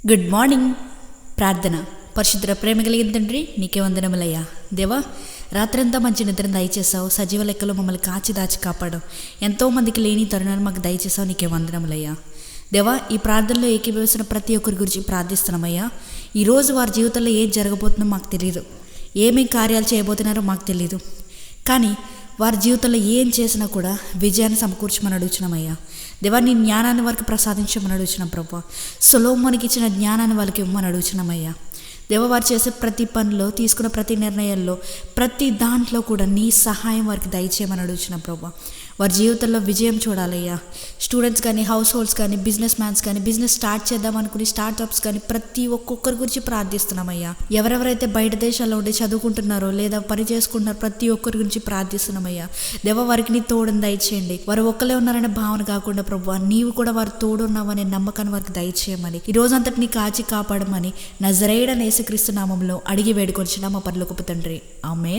Good morning. ప్రార్థన. పరిశుద్ధ ప్రేమ కలిగిన తండ్రి, నీకే వందనములయ్యా. దేవా, రాత్రంతా మంచి నిద్రను దయచేసావు. సజీవ లెక్కలో మమ్మల్ని కాచి దాచి కాపాడు. ఎంతోమందికి లేని తరుణాన్ని మాకు దయచేసావు. నీకే వందనములయ్యా. దేవా, ఈ ప్రార్థనలో ఏకీభవిస్తున్న ప్రతి ఒక్కరి గురించి ప్రార్థిస్తున్నామయ్యా. ఈరోజు వారి జీవితంలో ఏం జరగబోతుందో మాకు తెలియదు, ఏమేమి కార్యాలు చేయబోతున్నారో మాకు తెలియదు. కానీ వారి జీవితంలో ఏం చేసినా కూడా విజయాన్ని సమకూర్చమని అడుగుచున్నామయ్యా. దేవా, నీ జ్ఞానాన్ని వారికి ప్రసాదించమని అడుగుచున్నాం ప్రభా. సొలొమోనుకి ఇచ్చిన జ్ఞానాన్ని వాళ్ళకి ఇవ్వమని అడుగుచున్నామయ్యా. దేవ, వారు చేసే ప్రతి పనిలో, తీసుకున్న ప్రతి నిర్ణయాల్లో, ప్రతి దాంట్లో కూడా నీ సహాయం వారికి దయచేయమని అడుగుచున్నాం ప్రభా. వారి జీవితంలో విజయం చూడాలయ్యా. స్టూడెంట్స్ కానీ, హౌస్ హోల్డ్స్ కానీ, బిజినెస్ మ్యాన్స్ కానీ, బిజినెస్ స్టార్ట్ చేద్దాం అనుకుని స్టార్ట్అప్స్ కానీ, ప్రతి ఒక్కొక్కరి గురించి ప్రార్థిస్తున్నామయ్యా. ఎవరెవరైతే బయట దేశాల్లో ఉండి చదువుకుంటున్నారో లేదా పని చేసుకుంటున్నారో ప్రతి ఒక్కరి గురించి ప్రార్థిస్తున్నామయ్యా. దేవ, వారికి నీ తోడుని దయచేయండి. వారు ఒక్కలే ఉన్నారనే భావన కాకుండా ప్రభు, నీవు కూడా వారు తోడున్నావనే నమ్మకాన్ని వారికి దయచేయమని, ఈ రోజంతటి నీ కాచి కాపాడమని నజరేయుడైన యేసుక్రీస్తు నామములో అడిగి వేడుకొనిచున్నాము మా పరలోకపు తండ్రి. ఆమేన్.